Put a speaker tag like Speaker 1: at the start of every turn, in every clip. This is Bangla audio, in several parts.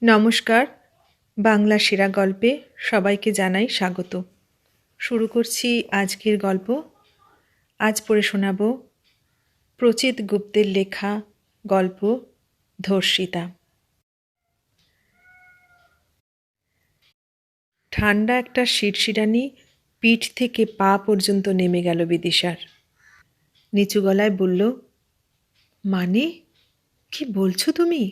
Speaker 1: নমস্কার। বাংলা সেরা গল্পে সবাইকে জানাই স্বাগত। শুরু করছি আজকের গল্প। আজ পড়ে শোনাব প্রচিত গুপ্তের লেখা গল্প ধর্ষিতা। ঠান্ডা একটা শিরশিরানি পিঠ থেকে পা পর্যন্ত নেমে গেল বিদিশার। নিচু গলায় বলল, মানে কি বলছো তুমি?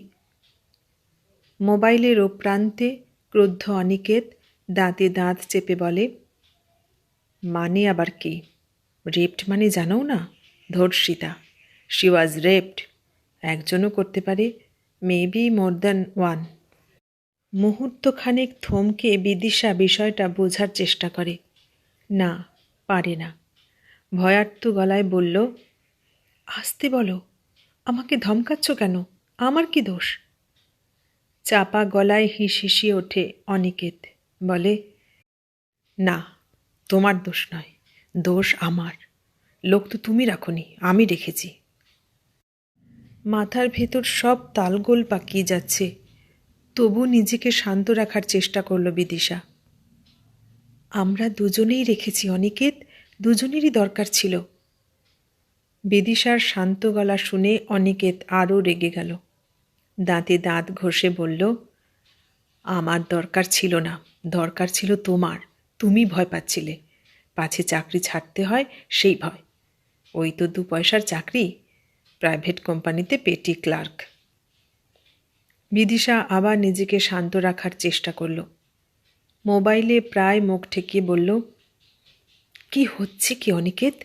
Speaker 1: মোবাইলের ও প্রান্তে ক্রুদ্ধ অনিকেত দাঁতে দাঁত চেপে বলে, মানে আবার কি? রেপড মানে জানো না? ধর্ষিতা। She was raped. একজনও করতে পারে, মেবি মোর দ্যান ওয়ান। মুহূর্তখানেক থমকে বিদিশা বিষয়টা বোঝার চেষ্টা করে। না, পারে না। ভয়ার্ত গলায় বলল, আসতে বলো, আমাকে ধমকাচ্ছ কেন? আমার কি দোষ? চাপা গলায় হিসিয়ে ওঠে অনিকেত। বলে, না, তোমার দোষ নয়, দোষ আমার। লোক তো তুমি রাখোনি, আমি রেখেছি। মাথার ভেতর সব তালগোল পাকিয়ে যাচ্ছে, তবু নিজেকে শান্ত রাখার চেষ্টা করল বিদিশা। আমরা দুজনেই রেখেছি অনিকেত, দুজনেরই দরকার ছিল। বিদিশার শান্ত গলা শুনে অনিকেত আরও রেগে গেল। দাঁতে দাঁত ঘষে বলল, আমার দরকার ছিল না, দরকার ছিল তোমার। তুমি ভয় পাচ্ছিলে, পাছে চাকরি ছাড়তে হয় সেই ভয়। ওই তো 2 পয়সার চাকরি, প্রাইভেট কোম্পানিতে পেটি ক্লার্ক। বিদিশা আবার নিজেকে শান্ত রাখার চেষ্টা করল। মোবাইলে প্রায় মুখ ঠেকিয়ে বলল, কি হচ্ছে কি অনিকেত?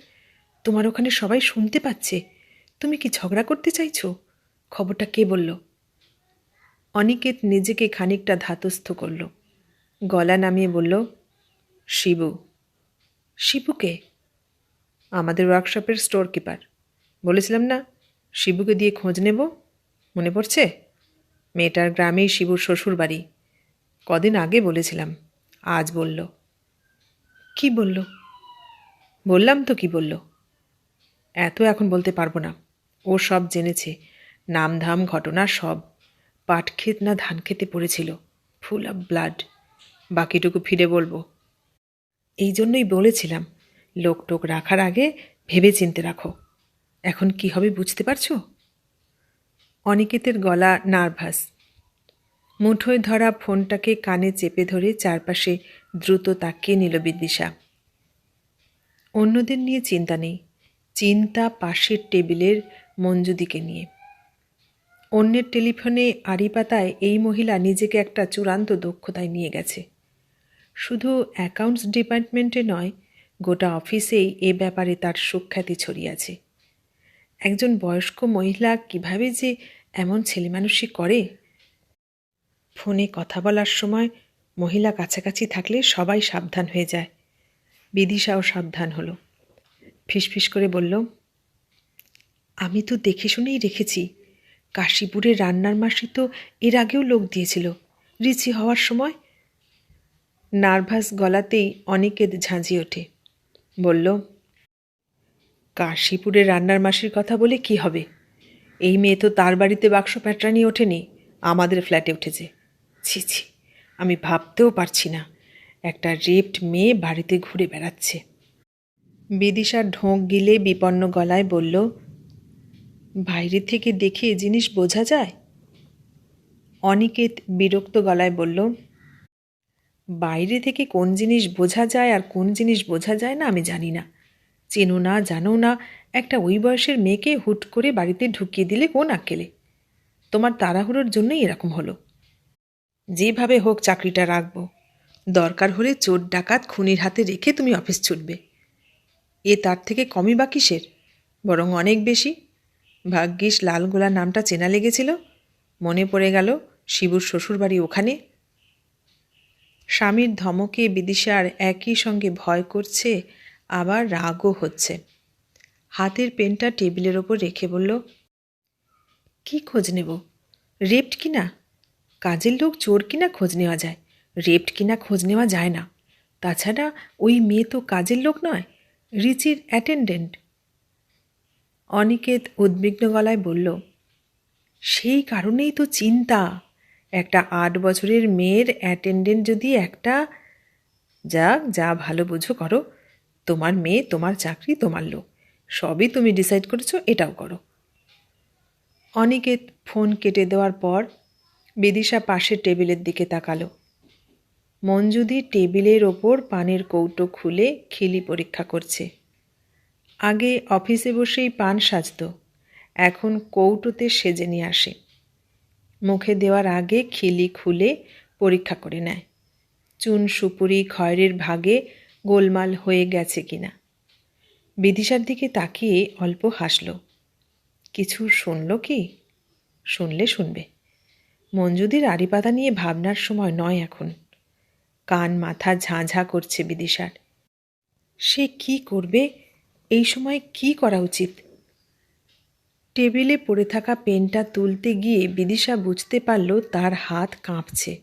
Speaker 1: তোমার ওখানে সবাই শুনতে পাচ্ছে। তুমি কি ঝগড়া করতে চাইছো? খবরটা কে বলল? অনিকেত নিজেকে খানিকটা ধাতস্থ করল। গলা নামিয়ে বলল, শিবু। শিবুকে? আমাদের ওয়ার্কশপের স্টোর কিপার। বলেছিলাম না শিবুকে দিয়ে খোঁজ নেব, মনে পড়ছে? মেয়েটার গ্রামেই শিবুর শ্বশুর বাড়ি। কদিন আগে বলেছিলাম, আজ বলল। কি বলল? বললাম তো কি বলল। এত এখন বলতে পারবো না। ও সব জেনেছে, নামধাম ঘটনা সব। পাট ক্ষেত না ধান খেতে পড়েছিল, ফুল অফ ব্লাড। বাকিটুকু ফিরে বলবো। এই জন্যই বলেছিলাম, লোক টোক রাখার আগে ভেবে চিনতে রাখো। এখন কি হবে বুঝতে পারছো? অনিকেতের গলা নার্ভাস। মুঠোয় ধরা ফোনটাকে কানে চেপে ধরে চারপাশে দ্রুত তাকিয়ে নিল বিদিশা। অন্যদের নিয়ে চিন্তা নেই, চিন্তা পাশের টেবিলের মঞ্জুদিকে নিয়ে। অন্যের টেলিফোনে আড়ি পাতায় এই মহিলা নিজেকে একটা চূড়ান্ত দক্ষতায় নিয়ে গেছে। শুধু অ্যাকাউন্টস ডিপার্টমেন্টে নয়, গোটা অফিসেই এ ব্যাপারে তার সুখ্যাতি ছড়িয়েছে। একজন বয়স্ক মহিলা কিভাবে যে এমন ছেলেমানুষি করে। ফোনে কথা বলার সময় মহিলা কাছাকাছি থাকলে সবাই সাবধান হয়ে যায়। বিদিশাও সাবধান হলো। ফিসফিস করে বলল, আমি তো দেখে শুনেই রেখেছি। কাশীপুরের রান্নার মাসি তো এর আগেও লোক দিয়েছিল, রিচি হওয়ার সময়। নার্ভাস গলাতেই অনিকেত ঝাঁঝিয়ে ওঠে। বলল, কাশীপুরের রান্নার মাসির কথা বলে কি হবে? এই মেয়ে তো তার বাড়িতে বাক্স প্যাঁটরা নিয়ে ওঠেনি, আমাদের ফ্ল্যাটে উঠেছে। ছি ছি, আমি ভাবতেও পারছি না একটা রেপড মেয়ে বাড়িতে ঘুরে বেড়াচ্ছে। বিদিশার ঢোক গিলে বিপন্ন গলায় বলল, বাইরে থেকে দেখে জিনিস বোঝা যায়? অনিকেত বিরক্ত গলায় বলল, বাইরে থেকে কোন জিনিস বোঝা যায় আর কোন জিনিস বোঝা যায় না আমি জানি না। চেনো না জানো না একটা ওই বয়সের মেয়েকে হুট করে বাড়িতে ঢুকিয়ে দিলে কোন আক্কেলে? তোমার তাড়াহুড়োর জন্যই এরকম হলো। যেভাবে হোক চাকরিটা রাখবো, দরকার হলে চোর ডাকাত খুনির হাতে রেখে তুমি অফিস ছুটবে। এ তার থেকে কমই বা কিসের, বরং অনেক বেশি। ভাগ্যিস লালগোলা নামটা চেনা লেগেছিল, মনে পড়ে গেল শিবুর শ্বশুরবাড়ি ওখানে। স্বামীর ধমকে বিদিশার একই সঙ্গে ভয় করছে, আবার রাগও হচ্ছে। হাতের পেনটা টেবিলের ওপর রেখে বলল, কি খোঁজ নেব? রেপড কিনা? কাজের লোক চোর কিনা খোঁজ নেওয়া যায়, রেপড কিনা খোঁজ নেওয়া যায় না। তাছাড়া ওই মেয়ে তো কাজের লোক নয়, রিচির অ্যাটেন্ডেন্ট। অনিকেত উদ্বিগ্ন গলায় বলল, সেই কারণেই তো চিন্তা। একটা 8 বছরের মেয়ের অ্যাটেন্ডেন্ট যদি একটা, যাক, যা ভালো বুঝো করো। তোমার মেয়ে, তোমার চাকরি, তোমার লোক, সবই তুমি ডিসাইড করেছো, এটাও করো। অনিকেত ফোন কেটে দেওয়ার পর বিদিশা পাশের টেবিলের দিকে তাকালো। মঞ্জুদি টেবিলের ওপর পানের কৌটো খুলে খিলি পরীক্ষা করছে। আগে অফিসে বসেই পান সাজত, এখন কৌটোতে সেজে নিয়ে আসে। মুখে দেওয়ার আগে খিলি খুলে পরীক্ষা করে নেয় চুন সুপুরি খয়েরের ভাগে গোলমাল হয়ে গেছে কিনা। বিদিশার দিকে তাকিয়ে অল্প হাসল। কিছু শুনল কি? শুনলে শুনবে। মঞ্জুদির আড়িপাতা নিয়ে ভাবনার সময় নয় এখন। কান মাথা ঝাঁঝা করছে বিদিশার। সে কি করবে? এই সময় কি করা উচিত? টেবিলে পড়ে থাকা পেনটা তুলতে গিয়ে বিদিশা বুঝতে পারল তার হাত কাঁপছে।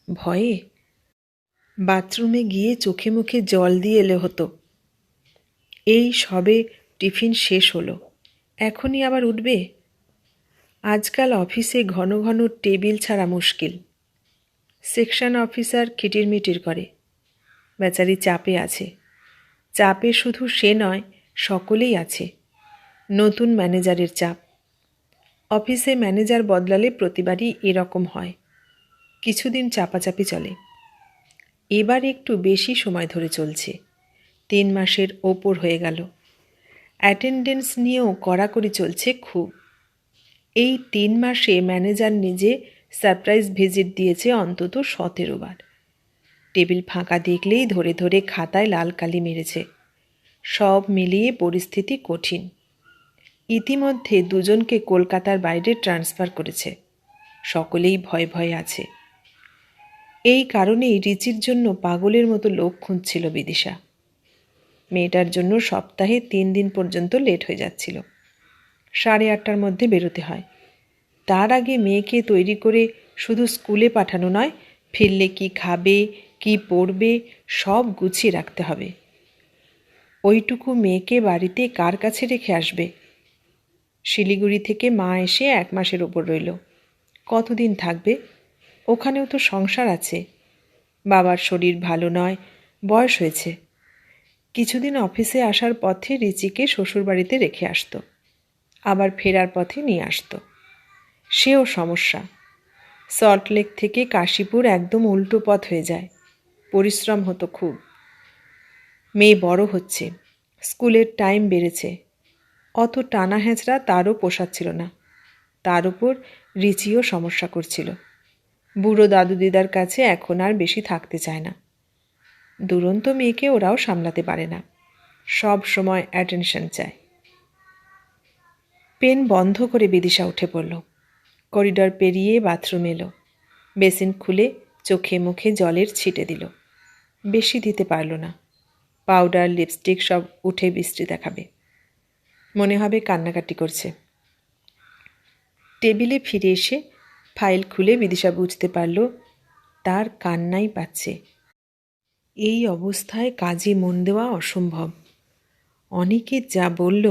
Speaker 1: ভয়ে? বাথরুমে গিয়ে চোখে মুখে জল দিয়ে এলে হতো। এই সবে টিফিন শেষ হলো, এখনই আবার উঠবে? আজকাল অফিসে ঘন ঘন টেবিল ছাড়া মুশকিল। সেকশন অফিসার কিটিরমিটির করে, বেচারি চাপে আছে। চাপে শুধু সে নয়, সকলেই আছে। নতুন ম্যানেজারের চাপ। অফিসে ম্যানেজার বদলালে প্রতিবারই এরকম হয়, কিছুদিন চাপাচাপি চলে। এবার একটু বেশি সময় ধরে চলছে, 3 মাসের ওপর হয়ে গেল। অ্যাটেন্ডেন্স নিয়েও কড়াকড়ি চলছে খুব। এই 3 মাসে ম্যানেজার নিজে সারপ্রাইজ ভিজিট দিয়েছে অন্তত 17 বার। টেবিল ফাঁকা দেখলেই ধরে ধরে খাতায় লাল কালি মেরেছে। সব মিলিয়ে পরিস্থিতি কঠিন। ইতিমধ্যে 2 জনকে কলকাতার বাইরে ট্রান্সফার করেছে। সকলেই ভয়ে ভয়ে আছে। এই কারণেই রিচির জন্য পাগলের মতো লোক খুঁজছিল বিদিশা। মেয়েটার জন্য সপ্তাহে 3 দিন পর্যন্ত লেট হয়ে যাচ্ছিল। 8:30টার মধ্যে বেরোতে হয়। তার আগে মেয়েকে তৈরি করে শুধু স্কুলে পাঠানো নয়, ফিরলে কি খাবে, কি পড়বে, সব গুছিয়ে রাখতে হবে। ওইটুকু মেয়েকে বাড়িতে কার কাছে রেখে আসবে? শিলিগুড়ি থেকে মা এসে 1 মাসের ওপর রইল। কতদিন থাকবে? ওখানেও তো সংসার আছে। বাবার শরীর ভালো নয়, বয়স হয়েছে। কিছুদিন অফিসে আসার পথে রিচিকে শ্বশুরবাড়িতে রেখে আসতো, আবার ফেরার পথে নিয়ে আসতো। সেও সমস্যা। সল্টলেক থেকে কাশীপুর একদম উল্টো পথ হয়ে যায়। পরিশ্রম হতো খুব। মেয়ে বড় হচ্ছে, স্কুলের টাইম বেড়েছে। অত টানা হ্যাঁচড়া তারও পোষাচ্ছিল না। তার উপর রিচিও সমস্যা করছিল। বুড়ো দাদু দিদার কাছে এখন আর বেশি থাকতে চায় না। দুরন্ত মেয়েকে ওরাও সামলাতে পারে না, সব সময় অ্যাটেনশন চায়। পেন বন্ধ করে বিদিশা উঠে পড়ল। করিডর পেরিয়ে বাথরুম এলো। বেসিন খুলে চোখে মুখে জলের ছিটে দিল। বেশি দিতে পারল না। পাউডার লিপস্টিক সব উঠে বৃষ্টি দেখাবে। মনে হবে কান্নাকাটি করছে। টেবিলে ফিরে এসে ফাইল খুলে বিদিশা বুঝতে পারল তার কান্নাই পাচ্ছে। এই অবস্থায় কাজে মন দেওয়া অসম্ভব। অনেকে যা বলল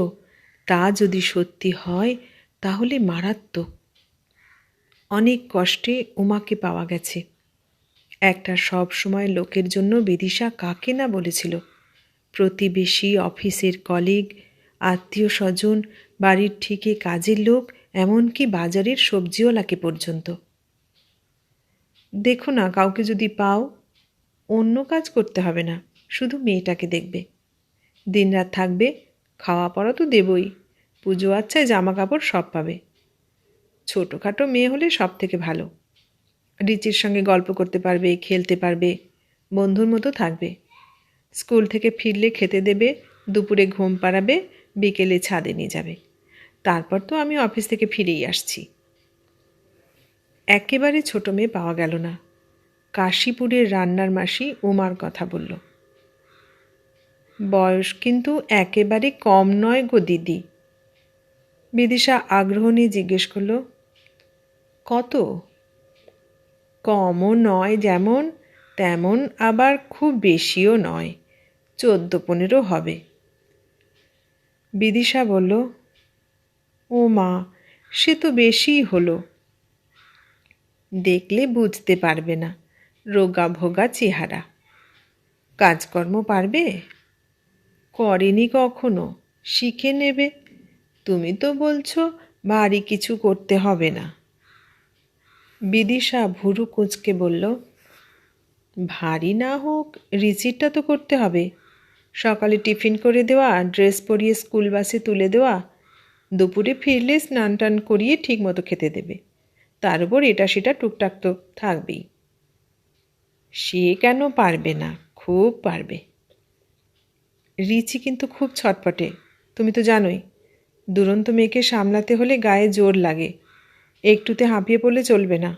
Speaker 1: তা যদি সত্যি হয় তাহলে মারাত্মক। অনেক কষ্টে উমাকে পাওয়া গেছে। একটা সব সময় লোকের জন্য বিদিশা কাকে না বলেছিল। প্রতিবেশী, অফিসের কলিগ, আত্মীয় স্বজন, বাড়ির ঠিকে কাজের লোক, এমনকি বাজারের সবজিওয়ালাকে পর্যন্ত। দেখো না, কাউকে যদি পাও, অন্য কাজ করতে হবে না, শুধু মেয়েটাকে দেখবে। দিনরাত থাকবে, খাওয়া পড়া তো দেবই, পুজো আচ্ছায় জামা কাপড় সব পাবে। ছোটোখাটো মেয়ে হলে সব থেকে ভালো। রিচির সঙ্গে গল্প করতে পারবে, খেলতে পারবে, বন্ধুর মতো থাকবে। স্কুল থেকে ফিরলে খেতে দেবে, দুপুরে ঘুম পাড়াবে, বিকেলে ছাদে নিয়ে যাবে। তারপর তো আমি অফিস থেকে ফিরেই আসছি। একেবারে ছোট মেয়ে পাওয়া গেল না। কাশীপুরের রান্নার মাসি উমার কথা বলল। বয়স কিন্তু একেবারে কম নয় গো দিদি। বিদিশা আগ্রহ নিয়ে জিজ্ঞেস করল, কত? কমও নয় যেমন, তেমন আবার খুব বেশিও নয়, 14-15 হবে। বিদিশা বলল, ও মা, সে তো বেশিই হলো। দেখলে বুঝতে পারবে না, রোগা ভোগা চেহারা। কাজকর্ম পারবে? করেনি কখনো, শিখে নেবে। তুমি তো বলছো ভারী কিছু করতে হবে না। বিদিশা ভুরু কুঁচকে বলল, ভারী না হোক, রিসিটটা তো করতে হবে। সকালে টিফিন করে দেওয়া, ড্রেস পরিয়ে স্কুল বাসে তুলে দেওয়া, দুপুরে ফিরলে স্নান টান করিয়ে ঠিক মতো খেতে দেবে। তার উপর এটা সেটা টুকটাক তো থাকবেই। সে কেন পারবে না, খুব পারবে। রিচি কিন্তু খুব ছটপটে, তুমি তো জানোই। দুরন্ত মেয়েকে সামলাতে হলে গায়ে জোর লাগে, একটুতে হাঁপিয়ে পড়লে চলবে না।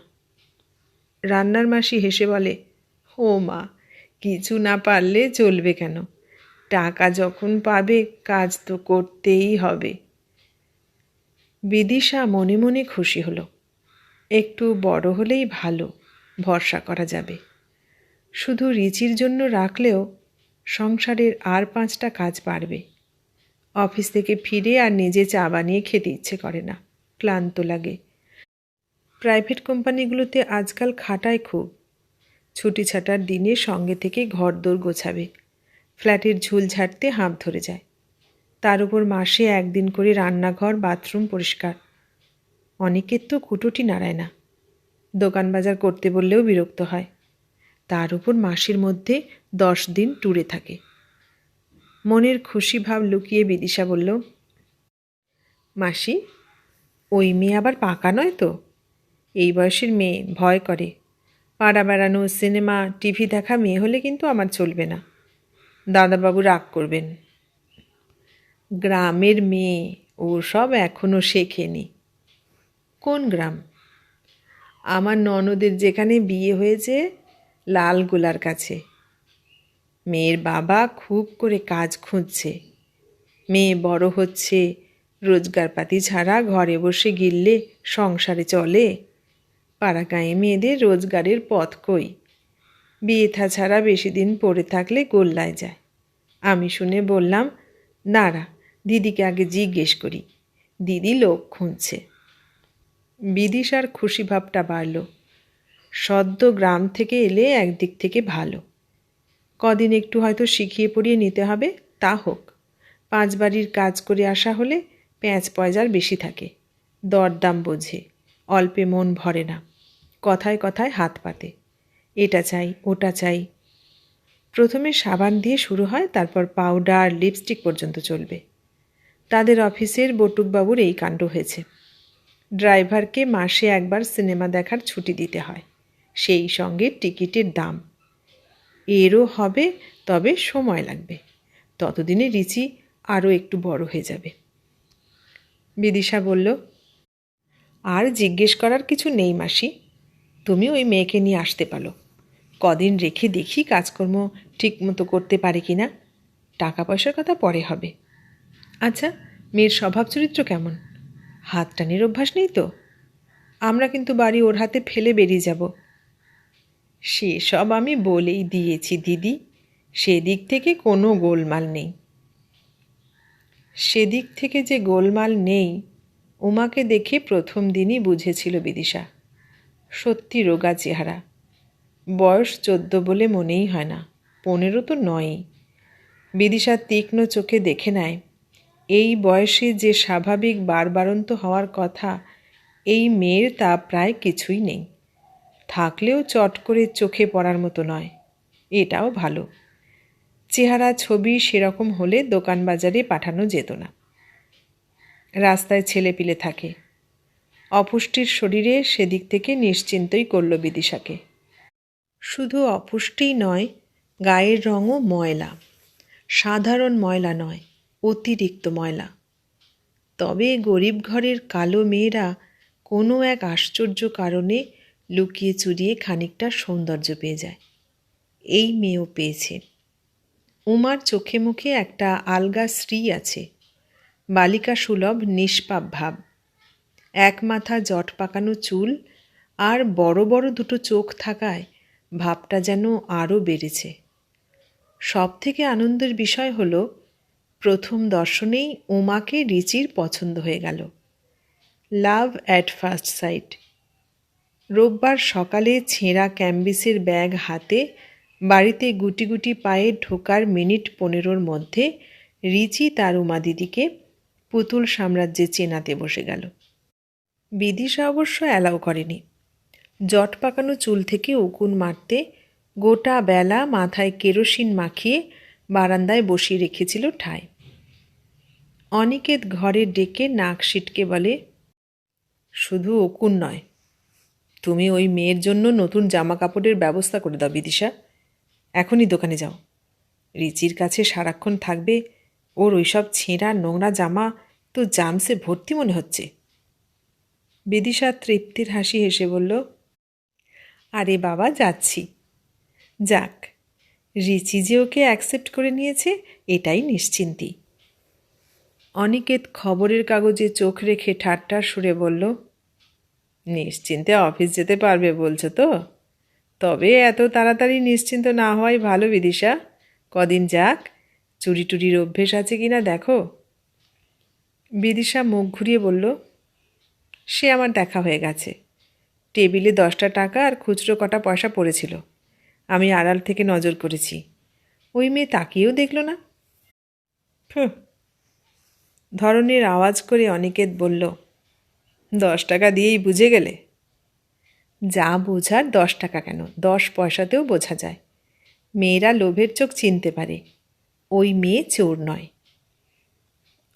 Speaker 1: রান্নার মাসি হেসে বলে, ও মা, কিছু না পারলে চলবে কেন? টাকা যখন পাবে কাজ তো করতেই হবে। বিদিশা মনে মনে খুশি হলো। একটু বড় হলেই ভালো, ভরসা করা যাবে। শুধু রিচির জন্য রাখলেও সংসারের আর 5টা কাজ পারবে। অফিস থেকে ফিরে আর নিজে চা বানিয়ে খেতে ইচ্ছে করে না, ক্লান্ত লাগে। প্রাইভেট কোম্পানিগুলোতে আজকাল খাটায় খুব। ছুটি ছাটার দিনে সঙ্গে থেকে ঘরদোর গোছাবে, ফ্ল্যাটের ঝুল ঝাড়তে হাঁপ ধরে যায়। তার উপর মাসে 1 দিন করে রান্নাঘর বাথরুম পরিষ্কার। অনেকের তো কুটোটি নাড়ায় না, দোকান বাজার করতে বললেও বিরক্ত হয়। তার উপর মাসের মধ্যে 10 দিন ট্যুরে থাকে। মনের খুশি ভাব লুকিয়ে বিদিশা বলল, মাসি, ওই মেয়ে আবার পাকা নয় তো? এই বয়সের মেয়ে, ভয় করে। পাড়া বেড়ানো, সিনেমা, টিভি দেখা মেয়ে হলে কিন্তু আমার চলবে না। দাদাবাবু রাগ করবেন। গ্রামের মেয়ে, ও সব এখনও শেখেনি। কোন গ্রাম? আমার ননদের যেখানে বিয়ে হয়েছে, লালগোলার কাছে। মেয়ের বাবা খুব করে কাজ খুঁজছে। মেয়ে বড় হচ্ছে, রোজগারপাতি ছাড়া ঘরে বসে গিললে সংসারে চলে? পাড়াগাঁয়ে মেয়েদের রোজগারের পথ কই? বিয়ে থা ছাড়া বেশি দিন পড়ে থাকলে গোল্লায় যায়। আমি শুনে বললাম, নাড়া, দিদিকে আগে জিজ্ঞেস করি। দিদি লোক খুঁজছে। বিদিশার খুশি ভাবটা বাড়ল। সদ্য গ্রাম থেকে এলে একদিক থেকে ভালো। কদিন একটু হয়তো শিখিয়ে পড়িয়ে নিতে হবে, তা হোক। 5 বাড়ির কাজ করে আসা হলে প্যাঁচ পয়জার বেশি থাকে, দরদাম বোঝে, অল্পে মন ভরে না, কথায় কথায় হাত পাতে, এটা চাই ওটা চাই। প্রথমে সাবান দিয়ে শুরু হয়, তারপর পাউডার লিপস্টিক পর্যন্ত চলবে। তাদের অফিসের বটুকবাবুর এই কাণ্ড হয়েছে। ড্রাইভারকে মাসে 1 বার সিনেমা দেখার ছুটি দিতে হয়, সেই সঙ্গে টিকিটের দাম। এরও হবে, তবে সময় লাগবে। ততদিনে রিচি আরও একটু বড় হয়ে যাবে। বিদিশা বলল, আর জিজ্ঞেস করার কিছু নেই মাসি, তুমি ওই মেয়েকে নিয়ে আসতে পারো। কদিন রেখে দেখি কাজকর্ম ঠিক মতো করতে পারে কি না। টাকা পয়সার কথা পরে হবে। আচ্ছা, মেয়ের স্বভাব চরিত্র কেমন? হাত টানের অভ্যাস নেই তো? আমরা কিন্তু বাড়ি ওর হাতে ফেলে বেরিয়ে যাব। সেসব আমি বলেই দিয়েছি দিদি, সেদিক থেকে কোনো গোলমাল নেই। সেদিক থেকে যে গোলমাল নেই, উমাকে দেখে প্রথম দিনই বুঝেছিল বিদিশা। সত্যি রোগা চেহারা। বয়স 14 বলে মনেই হয় না, 15 তো নয়ই। বিদিশা তীক্ষ্ণ চোখে দেখে নেয়, এই বয়সে যে স্বাভাবিক বাড়বাড়ন্ত হওয়ার কথা, এই মেয়ের তা প্রায় কিছুই নেই। থাকলেও চট করে চোখে পড়ার মতো নয়, এটাও ভালো। চেহারা ছবি সেরকম হলে দোকান বাজারে পাঠানো যেত না। রাস্তায় ছেলেপিলে থাকে। অপুষ্টির শরীরে সেদিক থেকে নিশ্চিন্তই করল বিদিশাকে। শুধু অপুষ্টিই নয়, গায়ের রঙও ময়লা। সাধারণ ময়লা নয়, অতিরিক্ত ময়লা। তবে গরিব ঘরের কালো মেয়েরা কোনো এক আশ্চর্য কারণে লুকিয়ে চুরিয়ে খানিকটা সৌন্দর্য পেয়ে যায়। এই মেয়েও পেয়েছে। উমার চোখে মুখে একটা আলগা শ্রী আছে, বালিকা সুলভ নিষ্পাপ ভাব। 1 মাথা জট পাকানো চুল আর বড় বড় 2 চোখ থাকায় ভাবটা যেন আরও বেড়েছে। সব থেকে আনন্দের বিষয় হলো, প্রথম দর্শনেই উমাকে রিচির পছন্দ হয়ে গেল। লাভ অ্যাট ফার্স্ট সাইট। রোববার সকালে ছেঁড়া ক্যাম্বিসের ব্যাগ হাতে বাড়িতে গুটি গুটি পায়ে ঢোকার মিনিট 15 মধ্যে রিচি তার উমা দিদিকে পুতুল সাম্রাজ্যে চেনাতে বসে গেল। বিদিশা অবশ্য অ্যালাউ করেনি। জট পাকানো চুল থেকে উকুন মারতে গোটা বেলা মাথায় কেরোসিন মাখিয়ে বারান্দায় বসিয়ে রেখেছিল ঠায়। অনিকেত ঘরে ডেকে নাক সিটকে বলে, শুধু উকুন নয়, তুমি ওই মেয়ের জন্য নতুন জামা কাপড়ের ব্যবস্থা করে দাও বিদিশা। এখনই দোকানে যাও। রিচির কাছে সারাক্ষণ থাকবে, ওর ওইসব ছেঁড়া নোংরা জামা তো জামসে ভর্তি মনে হচ্ছে। বিদিশা তৃপ্তির হাসি হেসে বলল, আরে বাবা, যাচ্ছি। যাক, রিচি যে ওকে অ্যাকসেপ্ট করে নিয়েছে এটাই নিশ্চিন্তি। অনিকেত খবরের কাগজে চোখ রেখে ঠাট্টার সুরে বলল, নিশ্চিন্তে অফিস যেতে পারবে বলছো তো? তবে এত তাড়াতাড়ি নিশ্চিন্ত না হওয়াই ভালো বিদিশা। কদিন যাক, চুরি টুরির অভ্যেস আছে কিনা দেখো। বিদিশা মুখ ঘুরিয়ে বলল, সে আমার দেখা হয়ে গেছে। টেবিলে 10টা টাকা আর খুচরো কটা পয়সা পড়েছিল। আমি আড়াল থেকে নজর করেছি। ওই মেয়ে তাকিয়েও দেখল না। ধরনের আওয়াজ করে অনিকেত বলল, 10 টাকা দিয়েই বুঝে গেলে? যা বোঝার 10 টাকা কেন, 10 পয়সাতেও বোঝা যায়। মেয়েরা লোভের চোখ চিনতে পারে। ওই মেয়ে চোর নয়।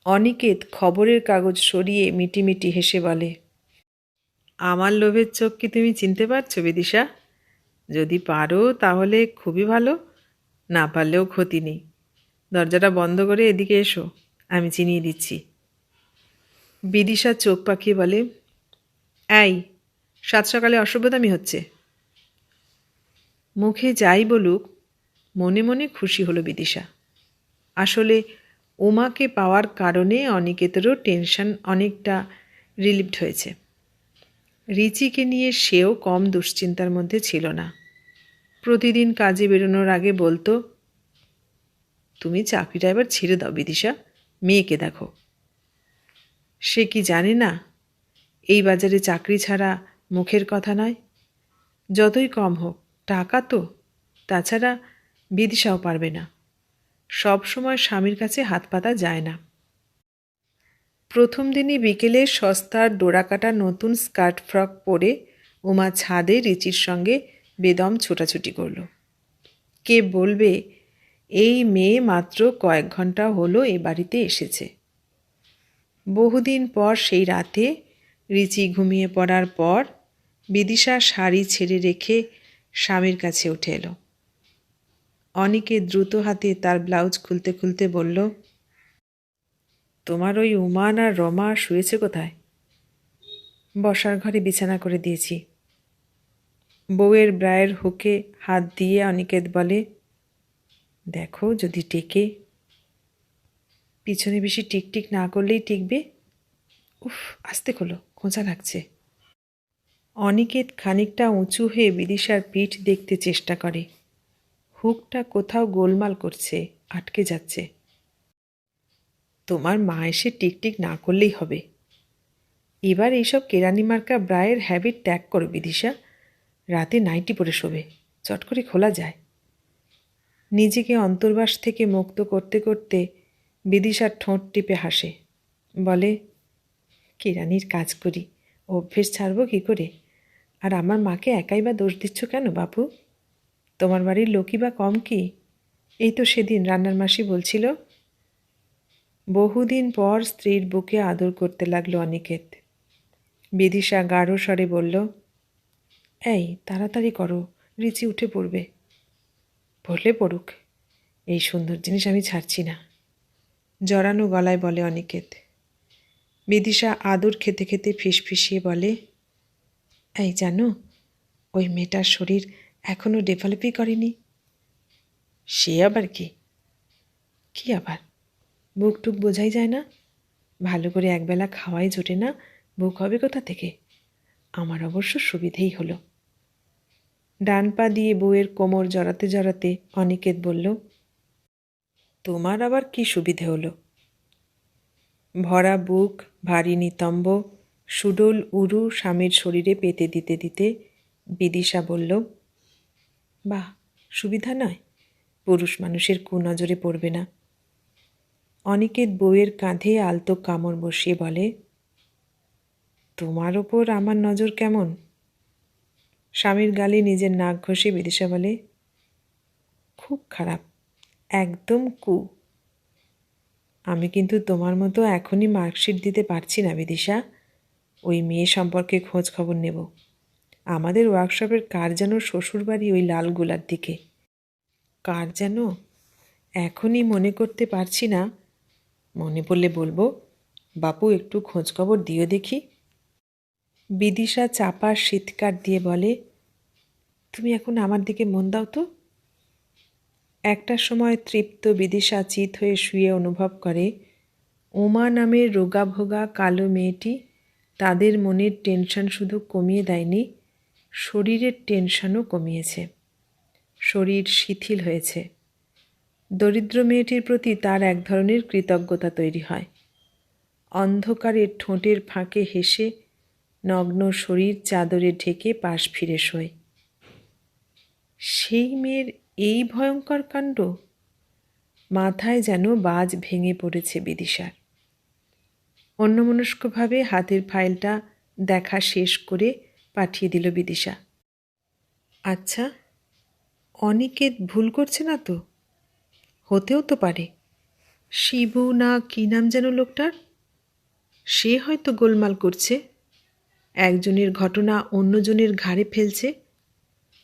Speaker 1: অনিকেত খবরের কাগজ সরিয়ে মিটিমিটি হেসে বলে, আমার লোভের চোখ কি তুমি চিনতে পারছো বিদিশা? যদি পারো তাহলে খুবই ভালো, না পারলেও ক্ষতি নেই। দরজাটা বন্ধ করে এদিকে এসো, আমি চিনিয়ে দিচ্ছি। বিদিশা চোখ পাকিয়ে বলে, এই, 7 সকালে অসভ্যতামি হচ্ছে। মুখে যাই বলুক, মনে মনে খুশি হলো বিদিশা। আসলে উমাকে পাওয়ার কারণে অনিকেতেরও টেনশন অনেকটা রিলিভড হয়েছে। রিচিকে নিয়ে সেও কম দুশ্চিন্তার মধ্যে ছিল না। প্রতিদিন কাজে বেরোনোর আগে বলতো, তুমি চাকরিটা এবার ছেড়ে দাও বিদিশা, মেয়েকে দেখো। সে কি জানে না এই বাজারে চাকরি ছাড়া মুখের কথা নয়? যতই কম হোক, টাকা তো। তাছাড়া বিদিশাও পারবে না। সব সময় স্বামীর কাছে হাত পাতা যায় না। প্রথম দিনই বিকেলে সস্তার ডোরাকাটা নতুন স্কার্ট ফ্রক পরে উমা ছাদে রিচির সঙ্গে বেদম ছোটাছুটি করল। কে বলবে এই মেয়ে মাত্র কয়েক ঘন্টা হলো এ বাড়িতে এসেছে। বহুদিন পর সেই রাতে রিচি ঘুমিয়ে পড়ার পর বিদিশা শাড়ি ছেড়ে রেখে স্বামীর কাছে উঠে এলো। অনিকে দ্রুত হাতে তার ব্লাউজ খুলতে খুলতে বলল, তোমার ওই উমান আর রমা শুয়েছে কোথায়? বসার ঘরে বিছানা করে দিয়েছি। বউয়ের ব্রায়ের হুকে হাত দিয়ে অনিকেত বলে, দেখো যদি টেকে। পিছনে বেশি টিকটিক না করলেই টিকবে। উফ, আস্তে খোলো, খোঁচা লাগছে। অনিকেত খানিকটা উঁচু হয়ে বিদিশার পিঠ দেখতে চেষ্টা করে। হুকটা কোথাও গোলমাল করছে, আটকে যাচ্ছে। তোমার মা এসে টিকটিক না করলেই হবে। এবার এইসব কেরানি মার্কা ব্রায়ের হ্যাবিট ত্যাগ করো বিদিশা। রাতে নাইটি পরে শোবে, চট করে খোলা যায়। নিজেকে অন্তর্বাস থেকে মুক্ত করতে করতে বিদিশার ঠোঁট টিপে হাসে, বলে, কেরানির কাজ করি, অভ্যেস ছাড়ব কী করে? আর আমার মাকে একাই বা দোষ দিচ্ছ কেন বাপু? তোমার বাড়ির লোকই বা কম কি? এই তো সেদিন রান্নার মাসি বলছিল। বহুদিন পর স্ত্রীর বুকে আদর করতে লাগলো অনিকেত। বিদিশা গাঢ় স্বরে বলল, এই তাড়াতাড়ি করো, রিচি উঠে পড়বে। পড়লে পড়ুক, এই সুন্দর জিনিস আমি ছাড়ছি না, জড়ানো গলায় বলে অনিকেত। বিদিশা আদর খেতে খেতে ফিসফিসিয়ে বলে, এই জানো, ওই মেয়েটার শরীর এখনও ডেভেলপই করেনি। সে আবার কি? কি আবার? বুক টুক বোঝাই যায় না। ভালো করে একবেলা খাওয়াই জোটে না, বুক হবে কোথা থেকে? আমার অবশ্য সুবিধেই হলো। ডান পা দিয়ে বউয়ের কোমর জড়াতে জড়াতে অনিকেত বলল, তোমার আবার কি সুবিধে হলো? ভরা বুক, ভারী নিতম্ব, সুডোল উরু স্বামীর শরীরে পেতে দিতে দিতে বিদিশা বলল, বাহ, সুবিধা নয়, পুরুষ মানুষের কুনজরে পড়বে না। অনিকেত বউয়ের কাঁধে আলতো কামড় বসিয়ে বলে, তোমার ওপর আমার নজর কেমন? স্বামীর গালে নিজের নাক ঘষে বিদিশা বলে, খুব খারাপ, একদম কু। আমি কিন্তু তোমার মতো এখনই মার্কশিট দিতে পারছি না বিদিশা। ওই মেয়ে সম্পর্কে খোঁজ খবর নেব। আমাদের ওয়ার্কশপের কার যেন শ্বশুরবাড়ি ওই লালগোলার দিকে। কার যেন এখনই মনে করতে পারছি না, মনে পড়লে বলবো। বাপু একটু খোঁজ খবর দিও দেখি। বিদিশা চাপার শীতকার দিয়ে বলে, তুমি এখন আমার দিকে মন দাও তো। একটা সময় তৃপ্ত বিদিশা চিত হয়ে শুয়ে অনুভব করে উমা নামের রোগাভোগা কালো মেয়েটি তাদের মনের টেনশন শুধু কমিয়ে দেয়নি, শরীরের টেনশনও কমিয়েছে। শরীর শিথিল হয়েছে। দরিদ্র মেয়েটির প্রতি তার এক ধরনের কৃতজ্ঞতা তৈরি হয়। অন্ধকারে ঠোঁটের ফাঁকে হেসে নগ্ন শরীর চাদরে ঢেকে পাশ ফিরে শোয়। সেই মেয়ের এই ভয়ঙ্কর কাণ্ড! মাথায় যেন বাজ ভেঙে পড়েছে বিদিশার। অন্যমনস্কভাবে হাতের ফাইলটা দেখা শেষ করে পাঠিয়ে দিল বিদিশা। আচ্ছা, অনিকেত ভুল করছে না তো? হতেও তো পারে। শিবু না কী নাম যেন লোকটার, সে হয়তো গোলমাল করছে, একজনের ঘটনা অন্যজনের ঘাড়ে ফেলছে।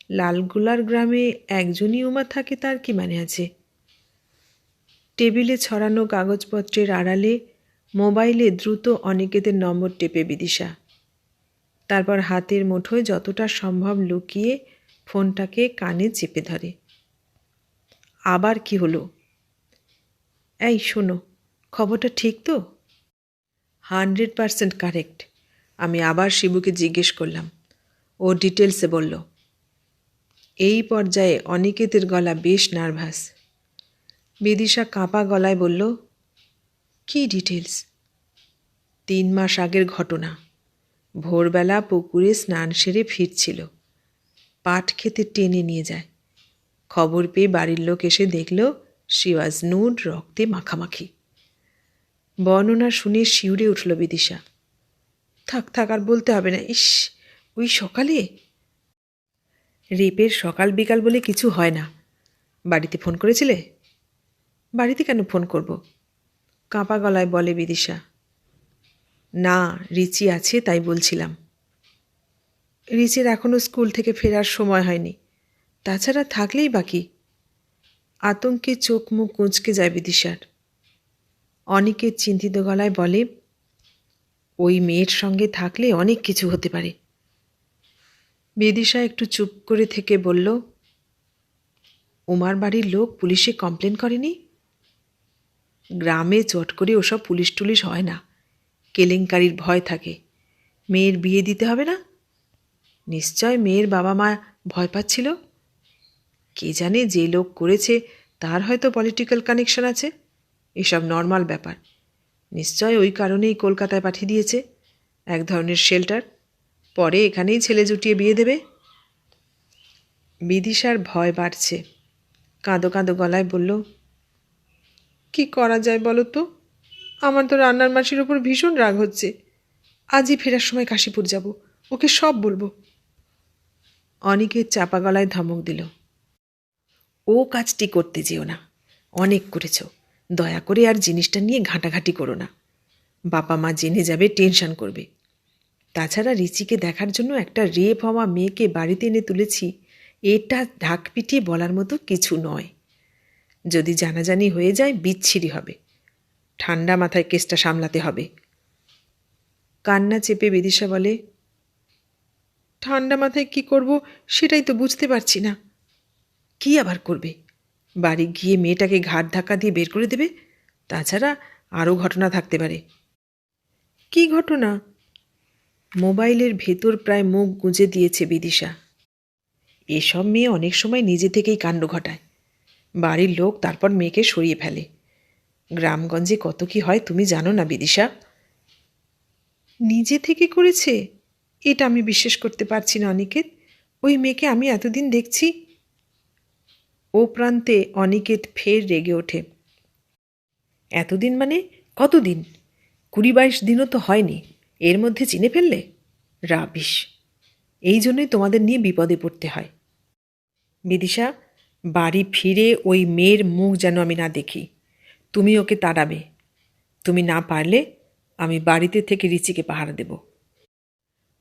Speaker 1: লালগোলার গ্রামে একজনই উমা থাকে তার কি মানে আছে? টেবিলে ছড়ানো কাগজপত্রের আড়ালে মোবাইলে দ্রুত অনিকেতের নম্বর টেপে বিদিশা। তারপর হাতের মুঠোয় যতটা সম্ভব লুকিয়ে ফোনটাকে কানে চেপে ধরে। আবার কি হলো? এই শোনো, খবরটা ঠিক তো? 100% কারেক্ট। আমি আবার শিবুকে জিজ্ঞেস করলাম, ও ডিটেলসে বলল। এই পর্যায়ে অনিকেতের গলা বেশ নার্ভাস। বিদিশা কাঁপা গলায় বলল, কি ডিটেলস? 3 মাস আগের ঘটনা। ভোরবেলা পুকুরে স্নান সেরে ফিরছিল, পাট খেতে টেনে নিয়ে যায়। খবর পেয়ে বাড়ির লোক এসে দেখল শি ওয়াজ নুড, রক্তে মাখামাখি। বর্ণনা শুনে শিউরে উঠল বিদিশা। থাক থাক, আর বলতে হবে না। ইস, ওই সকালে? রেপের সকাল বিকাল বলে কিছু হয় না। বাড়িতে ফোন করেছিলে? বাড়িতে কেন ফোন করব? কাঁপা গলায় বলে বিদিশা। না, রিচি আছে তাই বলছিলাম। রিচির এখনও স্কুল থেকে ফেরার সময় হয়নি, তাছাড়া থাকলেই বাকি। আতঙ্কে চোখ মুখ কুঁচকে যায় বিদিশার। অনিকেত চিন্তিত গলায় বলে, ওই মেয়ের সঙ্গে থাকলে অনেক কিছু হতে পারে। বিদিশা একটু চুপ করে থেকে বলল, উমার বাড়ির লোক পুলিশে কমপ্লেন করেনি? গ্রামে চট করে ওসব পুলিশ টুলিশ হয় না, কেলেঙ্কারির ভয় থাকে। মেয়ের বিয়ে দিতে হবে না? নিশ্চয় মেয়ের বাবা মা ভয় পাচ্ছিল। কে জানে, যে লোক করেছে তার হয়তো পলিটিক্যাল কানেকশন আছে। এসব নর্মাল ব্যাপার। নিশ্চয় ওই কারণেই কলকাতায় পাঠিয়ে দিয়েছে, এক ধরনের শেল্টার। পরে এখানেই ছেলে জুটিয়ে বিয়ে দেবে। বিদিশার ভয় বাড়ছে। কাঁদো কাঁদো গলায় বলল, কি করা যায় বলো তো? আমার তো রান্নার মাসির ওপর ভীষণ রাগ হচ্ছে। আজই ফেরার সময় কাশীপুর যাব, ওকে সব বলবো। অনিকেত চাপা গলায় ধমক দিল, ও কাজটি করতে যেও না, অনেক করেছ। দয়া করে আর জিনিসটা নিয়ে ঘাঁটাঘাঁটি করো না। বাবা মা জেনে যাবে, টেনশন করবে। তাছাড়া রিচিকে দেখার জন্য একটা রেপ হওয়া মেয়েকে বাড়িতে এনে তুলেছি, এটা ঢাক পিটিয়ে বলার মতো কিছু নয়। যদি জানাজানি হয়ে যায় বিচ্ছিরি হবে। ঠান্ডা মাথায় কেসটা সামলাতে হবে। কান্না চেপে বিদিশা বলে, ঠান্ডা মাথায় কি করব সেটাই তো বুঝতে পারছি না। কি আবার করবে? বাড়ি গিয়ে মেয়েটাকে ঘাট ধাক্কা দিয়ে বের করে দেবে। তাছাড়া আরও ঘটনা থাকতে পারে। কি ঘটনা? মোবাইলের ভেতর প্রায় মুখ গুঁজে দিয়েছে বিদিশা। এসব মেয়ে অনেক সময় নিজে থেকেই কাণ্ড ঘটায়। বাড়ির লোক তারপর মেয়েকে সরিয়ে ফেলে। গ্রামগঞ্জে কত কি হয় তুমি জানো না বিদিশা? নিজে থেকে করেছে? এটা আমি বিশ্বাস করতে পারছি না অনিকেত। ওই মেয়েকে আমি এতদিন দেখছি। ও প্রান্তে অনিকেত ফের রেগে ওঠে। এতদিন মানে কতদিন? 20-22 দিনও তো হয়নি, এর মধ্যে চিনে ফেললে? রাবিশ! এই জন্যই তোমাদের নিয়ে বিপদে পড়তে হয়। বিদিশা, বাড়ি ফিরে ওই মেয়ের মুখ যেন আমি না দেখি। তুমি ওকে তাড়াবে। তুমি না পারলে আমি বাড়িতে থেকে রিচিকে পাহারা দেব।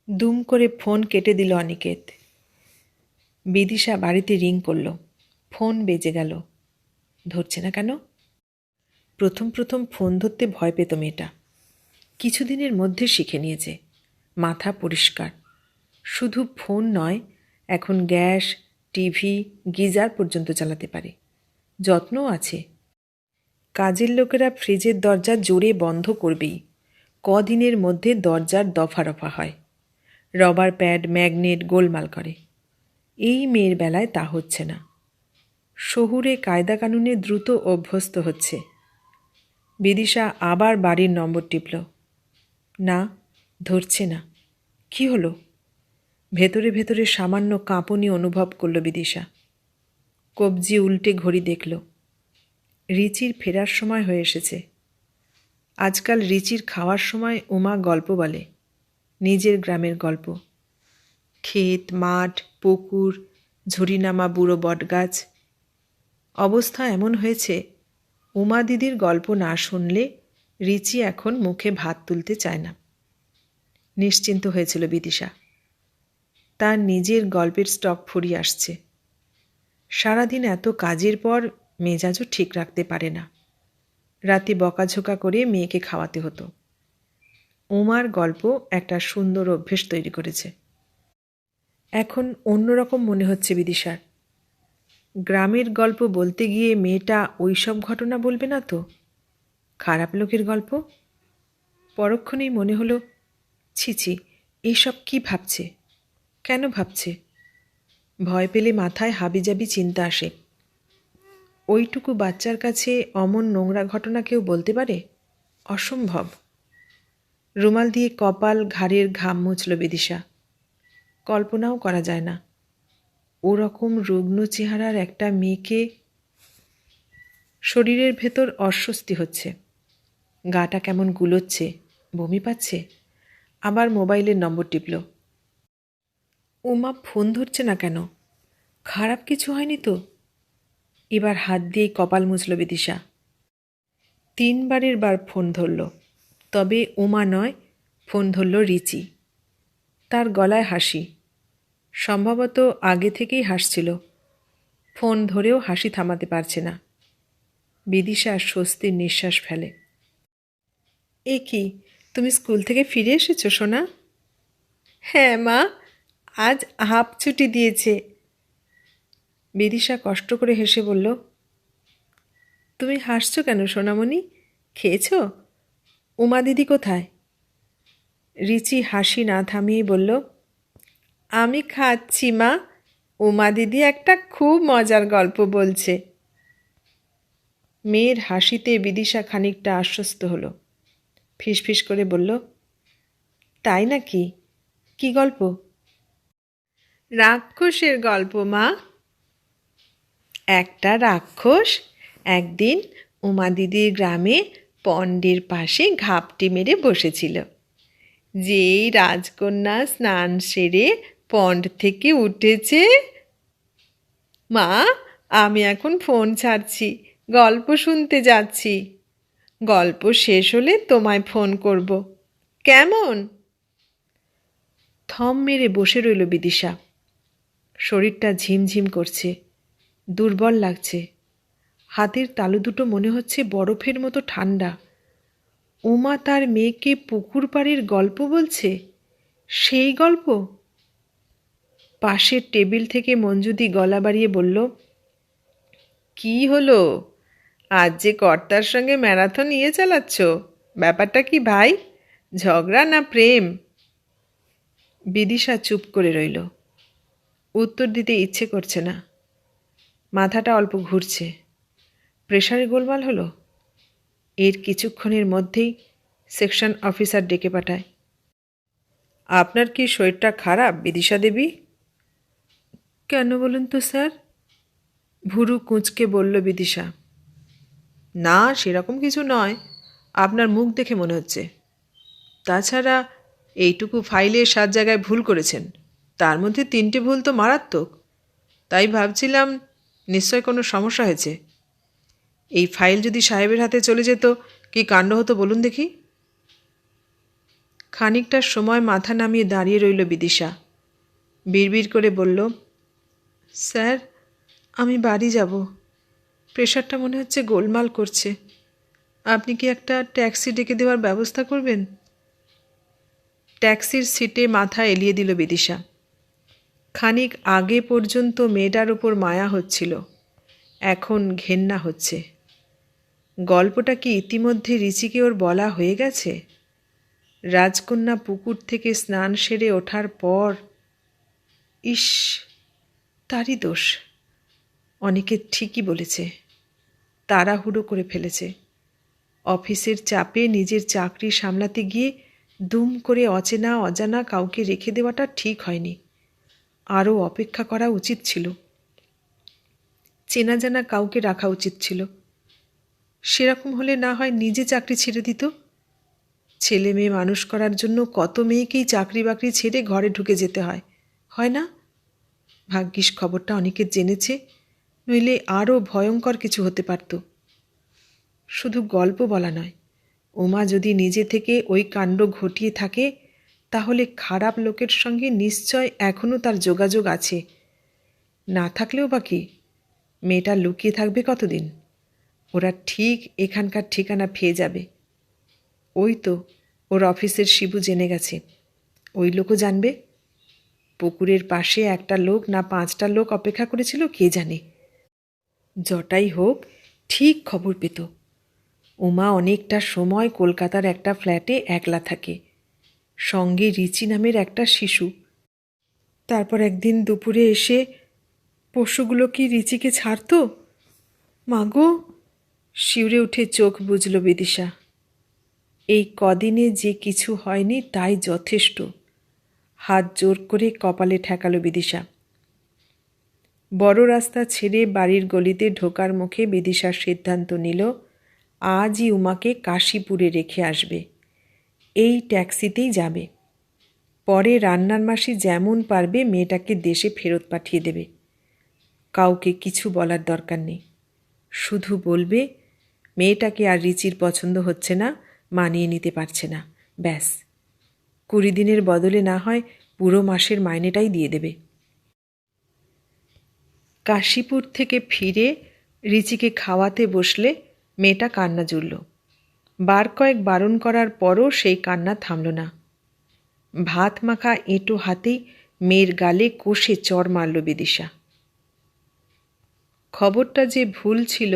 Speaker 1: দুম করে ফোন কেটে দিল অনিকেত। বিদিশা বাড়িতে রিং করল। ফোন বেজে গেল। ধরছে না কেন? প্রথম প্রথম ফোন ধরতে ভয় পেত মেয়েটা। কিছুদিনের মধ্যে শিখে নিয়েছে। মাথা পরিষ্কার। শুধু ফোন নয়, এখন গ্যাস, টিভি, গিজার পর্যন্ত চালাতে পারে। যত্নও আছে। কাজের লোকেরা ফ্রিজের দরজা জোরে বন্ধ করবেই। কদিনের মধ্যে দরজার দফা রফা হয়। রবার প্যাড, ম্যাগনেট গোলমাল করে। এই মেয়ের বেলায় তা হচ্ছে না। শহুরে কায়দা কানুনে দ্রুত অভ্যস্ত হচ্ছে। বিদিশা আবার বাড়ির নম্বর টিপল। না, ধরছে না। কি হলো? ভেতরে ভেতরে সামান্য কাঁপুনি অনুভব করল বিদিশা। কবজি উল্টে ঘড়ি দেখল। রিচির ফেরার সময় হয়ে এসেছে। আজকাল রিচির খাওয়ার সময় উমা গল্প বলে, নিজের গ্রামের গল্প। ক্ষেত, মাঠ, পুকুর, ঝুড়ি নামা বুড়ো বটগাছ। অবস্থা এমন হয়েছে, উমা দিদির গল্প না শুনলে রিচি এখন মুখে ভাত তুলতে চায় না। নিশ্চিন্ত হয়েছিল বিদিশা। তার নিজের গল্পের স্টক ফুরিয়ে আসছে। সারাদিন এত কাজের পর মেজাজও ঠিক রাখতে পারে না। রাতে বকাঝোকা করে মেয়েকে খাওয়াতে হতো। উমার গল্প একটা সুন্দর অভ্যেস তৈরি করেছে। এখন অন্যরকম মনে হচ্ছে বিদিশার। গ্রামের গল্প বলতে গিয়ে মেয়েটা ওইসব ঘটনা বলবে না তো? খারাপ লোকের গল্প? পরক্ষণেই মনে হলো, ছি ছি, এইসব কি ভাবছে? কেন ভাবছে? ভয় পেলে মাথায় হাবিজাবি চিন্তা আসে। ওইটুকু বাচ্চার কাছে অমন নোংরা ঘটনা কেউ বলতে পারে? অসম্ভব। রুমাল দিয়ে কপাল, ঘাড়ের ঘাম মুছল বিদিশা। কল্পনাও করা যায় না ওরকম রুগ্ন চেহারার একটা মেয়েকে। শরীরের ভেতর অস্বস্তি হচ্ছে। গাটা কেমন গুলোচ্ছে, বমি পাচ্ছে। আবার মোবাইলের নম্বর টিপল। উমা ফোন ধরছে না কেন? খারাপ কিছু হয়নি তো? এবার হাত দিয়ে কপাল মুছল বিদিশা। 3বারের বার ফোন ধরল। তবে উমা নয়, ফোন ধরল রিচি। তার গলায় হাসি। সম্ভবত আগে থেকেই হাসছিল। ফোন ধরেও হাসি থামাতে পারছে না। বিদিশা স্বস্তির নিঃশ্বাস ফেলে। এ কি, তুমি স্কুল থেকে ফিরে এসেছো সোনা? হ্যাঁ মা, আজ হাফ ছুটি দিয়েছে। বিদিশা কষ্ট করে হেসে বলল, তুমি হাসছো কেন সোনামণি? খেয়েছ? উমা দিদি কোথায়? রিচি হাসি না থামিয়ে বলল, আমি খাচ্ছি মা। উমা দিদি একটা খুব মজার গল্প বলছে। মেয়ের হাসিতে বিদিশা খানিকটা আশ্বস্ত হলো। ফিসফিস করে বলল, তাই নাকি? কি গল্প? রাক্ষসের গল্প মা। একটা রাক্ষস একদিন উমা দিদির গ্রামে পণ্ডের পাশে ঘাপটি মেরে বসেছিল। যেই রাজকন্যা স্নান সেরে পণ্ড থেকে উঠেছে, মা আমি এখন ফোন ছাড়ছি, গল্প শুনতে যাচ্ছি। গল্প শেষ হলে তোমায় ফোন করব, কেমন? থম মেরে বসে রইল বিদিশা। শরীরটা ঝিমঝিম করছে, দুর্বল লাগছে। হাতের তালু দুটো মনে হচ্ছে বরফের মতো ঠান্ডা। উমা তার মেয়েকে পুকুর পাড়ের গল্প বলছে। সেই গল্প? পাশের টেবিল থেকে মঞ্জুদি গলা বাড়িয়ে বলল, কি হলো? আজ যে কর্তার সঙ্গে ম্যারাথন নিয়ে চালাচ্ছ, ব্যাপারটা কি ভাই? ঝগড়া না প্রেম? বিদিশা চুপ করে রইল। উত্তর দিতে ইচ্ছে করছে না। মাথাটা অল্প ঘুরছে। প্রেশারে গোলমাল হলো? এর কিছুক্ষণের মধ্যেই সেকশন অফিসার ডেকে পাঠায়। আপনার কি শরীরটা খারাপ বিদিশা দেবী? কেন বলুন তো স্যার? ভুরু কুঁচকে বলল বিদিশা। না, সেরকম কিছু নয়, আপনার মুখ দেখে মনে হচ্ছে। তাছাড়া এইটুকু ফাইলে 7 জায়গায় ভুল করেছেন, তার মধ্যে 3টে ভুল তো মারাত্মক। তাই ভাবছিলাম নিশ্চয় কোনো সমস্যা হয়েছে। এই ফাইল যদি সাহেবের হাতে চলে যেত কি কাণ্ড হতো বলুন দেখি। খানিকটা সময় মাথা নামিয়ে দাঁড়িয়ে রইল বিদিশা। বিড়বিড় করে বলল, স্যার আমি বাড়ি যাব, প্রেশারটা মনে হচ্ছে গোলমাল করছে। আপনি কি একটা ট্যাক্সি ডেকে দেওয়ার ব্যবস্থা করবেন? ট্যাক্সির সিটে মাথা এলিয়ে দিল বিদিশা। খানিক আগে পর্যন্ত মেয়েটার ওপর মায়া হচ্ছিল, এখন ঘেন্না হচ্ছে। গল্পটা কি ইতিমধ্যে রিচিকে ওর বলা হয়ে গেছে? রাজকন্যা পুকুর থেকে স্নান সেরে ওঠার পর, ইস, তারই দোষ। অনেকে ঠিকই বলেছে, তাড়াহুড়ো করে ফেলেছে। অফিসের চাপে নিজের চাকরি সামলাতে গিয়ে দুম করে অচেনা অজানা কাউকে রেখে দেওয়াটা ঠিক হয়নি। আরও অপেক্ষা করা উচিত ছিল। চেনা জানা কাউকে রাখা উচিত ছিল। সেরকম হলে না হয় নিজে চাকরি ছেড়ে দিত। ছেলে মেয়ে মানুষ করার জন্য কত মেয়েকেই চাকরি বাকরি ছেড়ে ঘরে ঢুকে যেতে হয়, হয় না? ভাগ্যিস খবরটা অনেকে জেনেছে, নইলে আরও ভয়ঙ্কর কিছু হতে পারত। শুধু গল্প বলা নয়, ওমা যদি নিজে থেকে ওই কাণ্ড ঘটিয়ে থাকে, তাহলে খারাপ লোকের সঙ্গে নিশ্চয় এখনও তার যোগাযোগ আছে। না থাকলেও বা কি, মেয়েটা লুকিয়ে থাকবে কতদিন? ওরা ঠিক এখানকার ঠিকানা পেয়ে যাবে। ওই তো ওর অফিসের শিবু জেনে গেছে, ওই লোকও জানবে। পুকুরের পাশে একটা লোক না 5টা লোক অপেক্ষা করেছিল কে জানে। যটাই হোক ঠিক খবর পেত। উমা অনেকটা সময় কলকাতার একটা ফ্ল্যাটে একলা থাকে, সঙ্গে রিচি নামের একটা শিশু। তারপর একদিন দুপুরে এসে পশুগুলো কি রিচিকে ছাড়ত? মাগো, শিউরে উঠে চোখ বুজল বিদিশা। এই কদিনে যে কিছু হয়নি তাই যথেষ্ট। হাত জোর করে কপালে ঠেকালো বিদিশা। বড় রাস্তা ছেড়ে বাড়ির গলিতে ঢোকার মুখে বিদিশার সিদ্ধান্ত নিল আজই উমাকে কাশীপুরে রেখে আসবে। এই ট্যাক্সিতেই যাবে। পরে রান্নার মাসি যেমন পারবে মেয়েটাকে দেশে ফেরত পাঠিয়ে দেবে। কাউকে কিছু বলার দরকার নেই। শুধু বলবে মেয়েটাকে আর রিচির পছন্দ হচ্ছে না, মানিয়ে নিতে পারছে না, ব্যাস। 20 দিনের বদলে না হয় পুরো মাসের মাইনেটাই দিয়ে দেবে। কাশীপুর থেকে ফিরে রিচিকে খাওয়াতে বসলে মেয়েটা কান্না জুড়ল। বার কয়েক বারণ করার পরও সেই কান্না থামল না। ভাত মাখা এঁটো হাতেই মেয়ের গালে কষে চড় মারল বিদিশা। খবরটা যে ভুল ছিল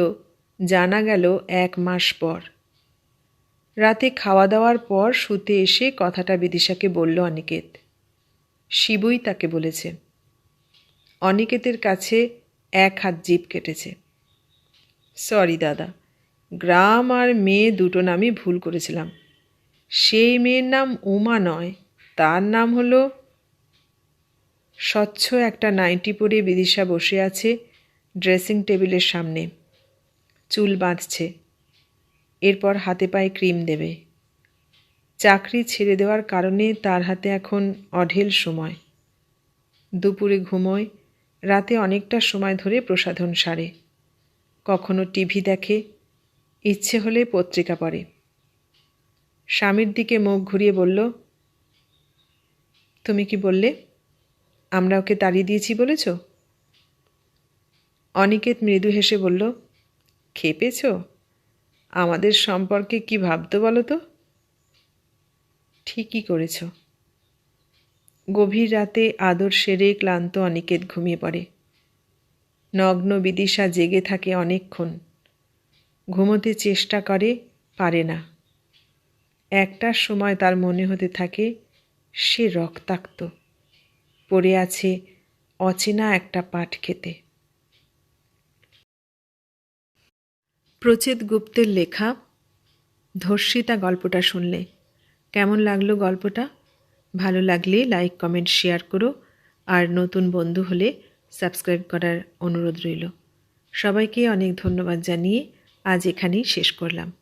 Speaker 1: জানা গেল 1 মাস পর। রাতে খাওয়া দাওয়ার পর শুতে এসে কথাটা বিদিশাকে বলল অনিকেত। শিবুই তাকে বলেছে। অনিকেতের কাছে 1 হাত জিভ কেটেছে। সরি দাদা, গ্রাম আর মেয়ে দুটো নামই ভুল করেছিলাম। সেই মেয়ের নাম উমা নয়, তার নাম হলো। স্বচ্ছ একটা নাইটি পরে বিদিশা বসে আছে ড্রেসিং টেবিলের সামনে, চুল বাঁধছে। এরপর হাতে পায়ে ক্রিম দেবে। চাকরি ছেড়ে দেওয়ার কারণে তার হাতে এখন অঢেল সময়। দুপুরে ঘুমোয়, রাতে অনেকটা সময় ধরে প্রসাধন সারে। কখনো টিভি দেখে, ইচ্ছে হলে পত্রিকা পড়ে। স্বামীর দিকে মুখ ঘুরিয়ে বলল, তুমি কি বললে? আমরা ওকে তাড়িয়ে দিয়েছি বলেছ? অনিকেত মৃদু হেসে বলল, খেপেছ? আমাদের সম্পর্কে কি ভাবতো বলো তো? ঠিকই করেছ। গভীর রাতে আদর সেরে ক্লান্ত অনিকেত ঘুমিয়ে পড়ে। নগ্ন বিদিশা জেগে থাকে অনেকক্ষণ। ঘুমোতে চেষ্টা করে, পারে না। একটার সময় তার মনে হতে থাকে সে রক্তাক্ত, পড়ে আছে অচেনা একটা পাট খেতে। প্রচেত গুপ্তের লেখা ধর্ষিতা গল্পটা শুনলে কেমন লাগলো গল্পটা? ভালো লাগলে লাইক, কমেন্ট, শেয়ার করো। আর নতুন বন্ধু হলে সাবস্ক্রাইব করার অনুরোধ রইল। সবাইকে অনেক ধন্যবাদ জানিয়ে আজ এখানেই শেষ করলাম।